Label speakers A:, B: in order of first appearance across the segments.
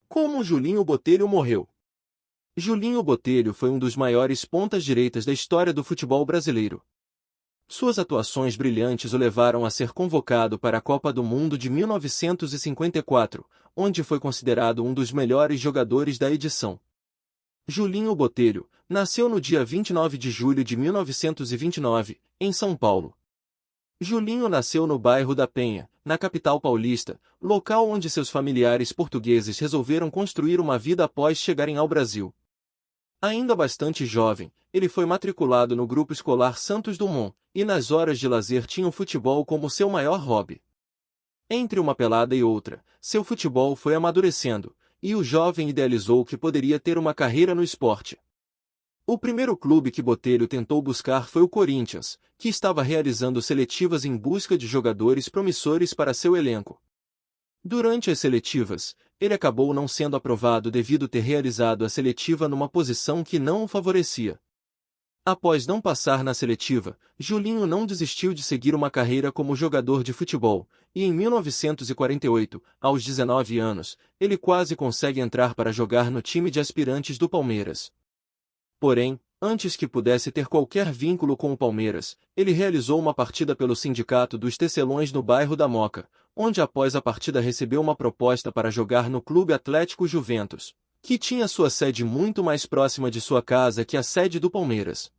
A: Como Julinho Botelho morreu? Julinho Botelho foi um dos maiores pontas-direitas da história do futebol brasileiro. Suas atuações brilhantes o levaram a ser convocado para a Copa do Mundo de 1954, onde foi considerado um dos melhores jogadores da edição. Julinho Botelho nasceu no dia 29 de julho de 1929, em São Paulo. Julinho nasceu no bairro da Penha, na capital paulista, local onde seus familiares portugueses resolveram construir uma vida após chegarem ao Brasil. Ainda bastante jovem, ele foi matriculado no grupo escolar Santos Dumont, e nas horas de lazer tinha o futebol como seu maior hobby. Entre uma pelada e outra, seu futebol foi amadurecendo, e o jovem idealizou que poderia ter uma carreira no esporte. O primeiro clube que Botelho tentou buscar foi o Corinthians, que estava realizando seletivas em busca de jogadores promissores para seu elenco. Durante as seletivas, ele acabou não sendo aprovado devido ter realizado a seletiva numa posição que não o favorecia. Após não passar na seletiva, Julinho não desistiu de seguir uma carreira como jogador de futebol, e em 1948, aos 19 anos, ele quase consegue entrar para jogar no time de aspirantes do Palmeiras. Porém, antes que pudesse ter qualquer vínculo com o Palmeiras, ele realizou uma partida pelo Sindicato dos Tecelões no bairro da Moca, onde após a partida recebeu uma proposta para jogar no Clube Atlético Juventus, que tinha sua sede muito mais próxima de sua casa que a sede do Palmeiras.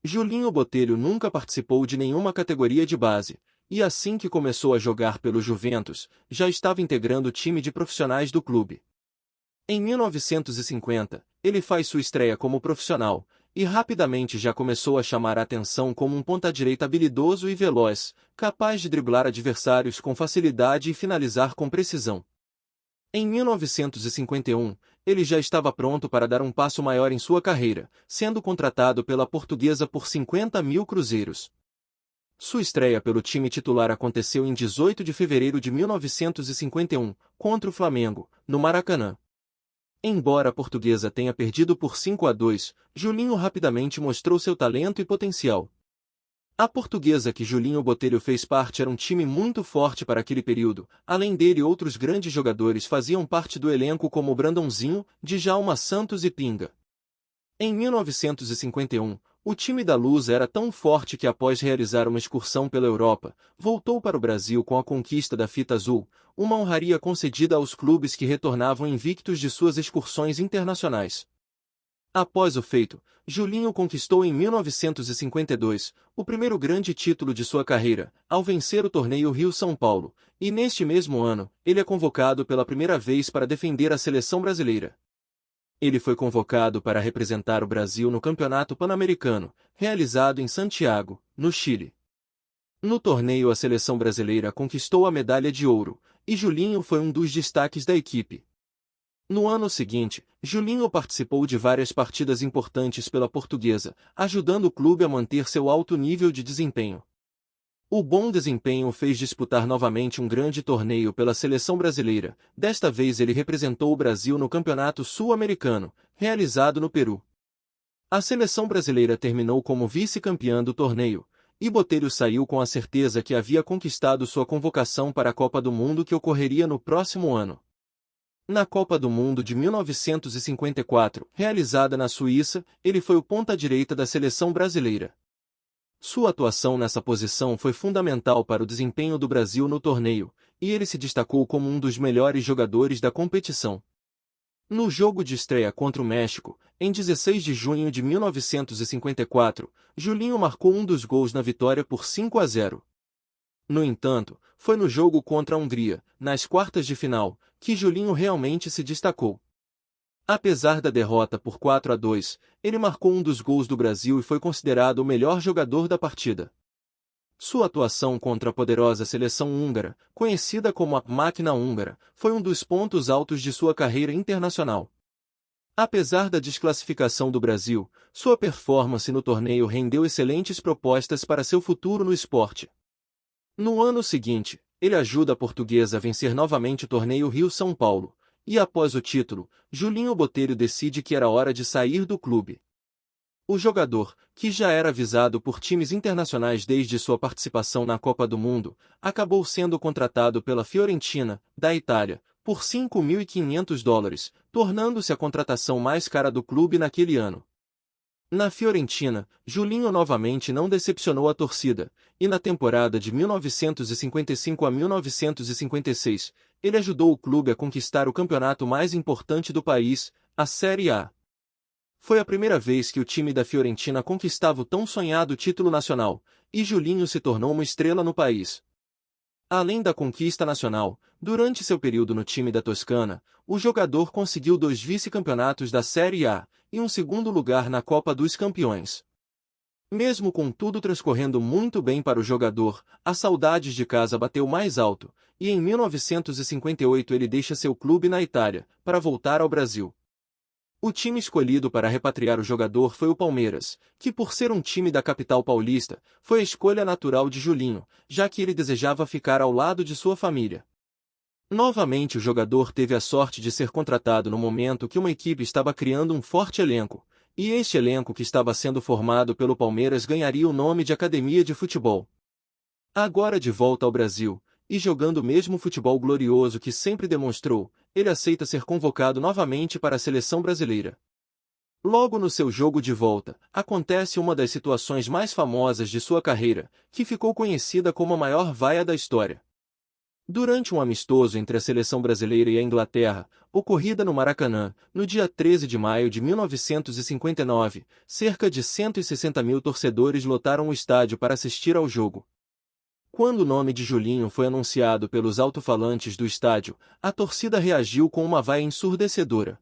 A: Julinho Botelho nunca participou de nenhuma categoria de base, e assim que começou a jogar pelo Juventus, já estava integrando o time de profissionais do clube. Em 1950, ele faz sua estreia como profissional, e rapidamente já começou a chamar a atenção como um ponta-direita habilidoso e veloz, capaz de driblar adversários com facilidade e finalizar com precisão. Em 1951, ele já estava pronto para dar um passo maior em sua carreira, sendo contratado pela Portuguesa por 50 mil cruzeiros. Sua estreia pelo time titular aconteceu em 18 de fevereiro de 1951, contra o Flamengo, no Maracanã. Embora a Portuguesa tenha perdido por 5-2, Julinho rapidamente mostrou seu talento e potencial. A Portuguesa que Julinho Botelho fez parte era um time muito forte para aquele período, além dele outros grandes jogadores faziam parte do elenco como Brandãozinho, Djalma Santos e Pinga. Em 1951, o time da Luz era tão forte que após realizar uma excursão pela Europa, voltou para o Brasil com a conquista da fita azul, uma honraria concedida aos clubes que retornavam invictos de suas excursões internacionais. Após o feito, Julinho conquistou em 1952 o primeiro grande título de sua carreira, ao vencer o torneio Rio-São Paulo, e neste mesmo ano, ele é convocado pela primeira vez para defender a seleção brasileira. Ele foi convocado para representar o Brasil no Campeonato Pan-Americano, realizado em Santiago, no Chile. No torneio a seleção brasileira conquistou a medalha de ouro, e Julinho foi um dos destaques da equipe. No ano seguinte, Julinho participou de várias partidas importantes pela Portuguesa, ajudando o clube a manter seu alto nível de desempenho. O bom desempenho o fez disputar novamente um grande torneio pela seleção brasileira, desta vez ele representou o Brasil no Campeonato Sul-Americano, realizado no Peru. A seleção brasileira terminou como vice-campeã do torneio, e Botelho saiu com a certeza que havia conquistado sua convocação para a Copa do Mundo que ocorreria no próximo ano. Na Copa do Mundo de 1954, realizada na Suíça, ele foi o ponta-direita da seleção brasileira. Sua atuação nessa posição foi fundamental para o desempenho do Brasil no torneio, e ele se destacou como um dos melhores jogadores da competição. No jogo de estreia contra o México, em 16 de junho de 1954, Julinho marcou um dos gols na vitória por 5-0. No entanto, foi no jogo contra a Hungria, nas quartas de final, que Julinho realmente se destacou. Apesar da derrota por 4-2, ele marcou um dos gols do Brasil e foi considerado o melhor jogador da partida. Sua atuação contra a poderosa seleção húngara, conhecida como a Máquina Húngara, foi um dos pontos altos de sua carreira internacional. Apesar da desclassificação do Brasil, sua performance no torneio rendeu excelentes propostas para seu futuro no esporte. No ano seguinte, ele ajuda a Portuguesa a vencer novamente o torneio Rio-São Paulo, e após o título, Julinho Botelho decide que era hora de sair do clube. O jogador, que já era avisado por times internacionais desde sua participação na Copa do Mundo, acabou sendo contratado pela Fiorentina, da Itália, por $5.500, tornando-se a contratação mais cara do clube naquele ano. Na Fiorentina, Julinho novamente não decepcionou a torcida, e na temporada de 1955 a 1956, ele ajudou o clube a conquistar o campeonato mais importante do país, a Série A. Foi a primeira vez que o time da Fiorentina conquistava o tão sonhado título nacional, e Julinho se tornou uma estrela no país. Além da conquista nacional, durante seu período no time da Toscana, o jogador conseguiu 2 vice-campeonatos da Série A e um segundo lugar na Copa dos Campeões. Mesmo com tudo transcorrendo muito bem para o jogador, a saudade de casa bateu mais alto, e em 1958 ele deixa seu clube na Itália, para voltar ao Brasil. O time escolhido para repatriar o jogador foi o Palmeiras, que por ser um time da capital paulista, foi a escolha natural de Julinho, já que ele desejava ficar ao lado de sua família. Novamente o jogador teve a sorte de ser contratado no momento que uma equipe estava criando um forte elenco, e este elenco que estava sendo formado pelo Palmeiras ganharia o nome de Academia de Futebol. Agora de volta ao Brasil, e jogando o mesmo futebol glorioso que sempre demonstrou, ele aceita ser convocado novamente para a seleção brasileira. Logo no seu jogo de volta, acontece uma das situações mais famosas de sua carreira, que ficou conhecida como a maior vaia da história. Durante um amistoso entre a seleção brasileira e a Inglaterra, ocorrida no Maracanã, no dia 13 de maio de 1959, cerca de 160 mil torcedores lotaram o estádio para assistir ao jogo. Quando o nome de Julinho foi anunciado pelos alto-falantes do estádio, a torcida reagiu com uma vaia ensurdecedora.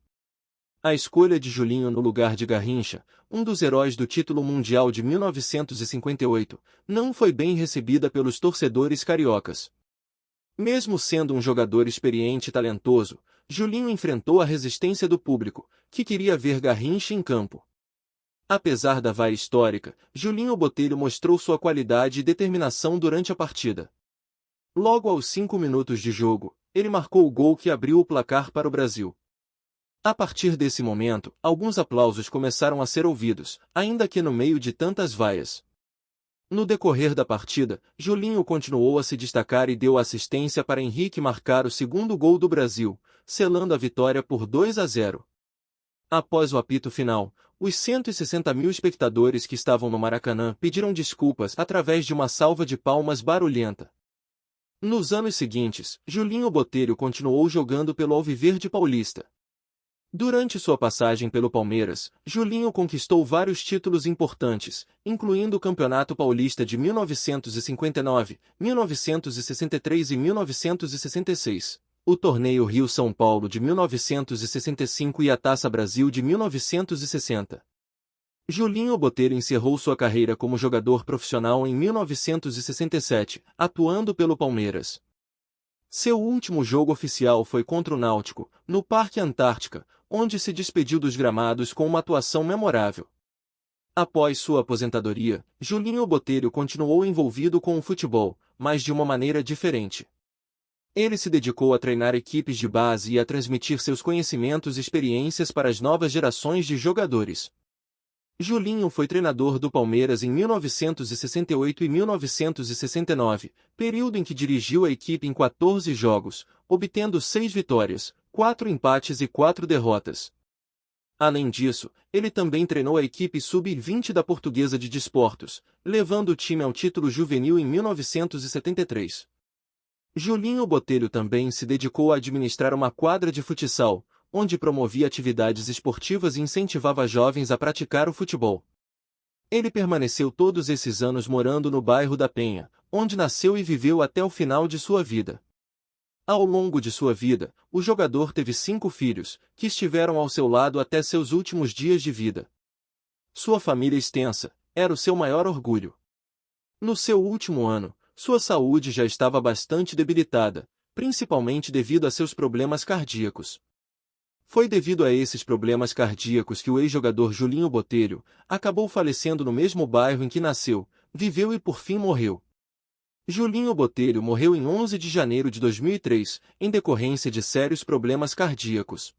A: A escolha de Julinho no lugar de Garrincha, um dos heróis do título mundial de 1958, não foi bem recebida pelos torcedores cariocas. Mesmo sendo um jogador experiente e talentoso, Julinho enfrentou a resistência do público, que queria ver Garrincha em campo. Apesar da vaia histórica, Julinho Botelho mostrou sua qualidade e determinação durante a partida. Logo aos 5 minutos de jogo, ele marcou o gol que abriu o placar para o Brasil. A partir desse momento, alguns aplausos começaram a ser ouvidos, ainda que no meio de tantas vaias. No decorrer da partida, Julinho continuou a se destacar e deu assistência para Henrique marcar o segundo gol do Brasil, selando a vitória por 2-0. Após o apito final, os 160 mil espectadores que estavam no Maracanã pediram desculpas através de uma salva de palmas barulhenta. Nos anos seguintes, Julinho Botelho continuou jogando pelo Alviverde Paulista. Durante sua passagem pelo Palmeiras, Julinho conquistou vários títulos importantes, incluindo o Campeonato Paulista de 1959, 1963 e 1966, o Torneio Rio-São Paulo de 1965 e a Taça Brasil de 1960. Julinho Botelho encerrou sua carreira como jogador profissional em 1967, atuando pelo Palmeiras. Seu último jogo oficial foi contra o Náutico, no Parque Antártica, onde se despediu dos gramados com uma atuação memorável. Após sua aposentadoria, Julinho Botelho continuou envolvido com o futebol, mas de uma maneira diferente. Ele se dedicou a treinar equipes de base e a transmitir seus conhecimentos e experiências para as novas gerações de jogadores. Julinho foi treinador do Palmeiras em 1968 e 1969, período em que dirigiu a equipe em 14 jogos, obtendo 6 vitórias, 4 empates e 4 derrotas. Além disso, ele também treinou a equipe sub-20 da Portuguesa de Desportos, levando o time ao título juvenil em 1973. Julinho Botelho também se dedicou a administrar uma quadra de futsal, onde promovia atividades esportivas e incentivava jovens a praticar o futebol. Ele permaneceu todos esses anos morando no bairro da Penha, onde nasceu e viveu até o final de sua vida. Ao longo de sua vida, o jogador teve 5 filhos, que estiveram ao seu lado até seus últimos dias de vida. Sua família extensa era o seu maior orgulho. No seu último ano, sua saúde já estava bastante debilitada, principalmente devido a seus problemas cardíacos. Foi devido a esses problemas cardíacos que o ex-jogador Julinho Botelho acabou falecendo no mesmo bairro em que nasceu, viveu e por fim morreu. Julinho Botelho morreu em 11 de janeiro de 2003, em decorrência de sérios problemas cardíacos.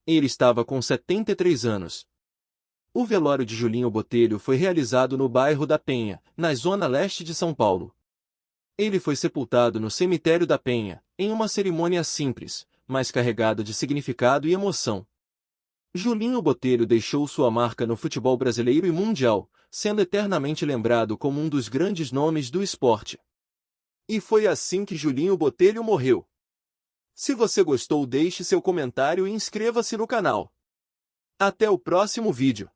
A: Ele estava com 73 anos. O velório de Julinho Botelho foi realizado no bairro da Penha, na zona leste de São Paulo. Ele foi sepultado no cemitério da Penha, em uma cerimônia simples, mas carregado de significado e emoção. Julinho Botelho deixou sua marca no futebol brasileiro e mundial, sendo eternamente lembrado como um dos grandes nomes do esporte. E foi assim que Julinho Botelho morreu. Se você gostou, deixe seu comentário e inscreva-se no canal. Até o próximo vídeo.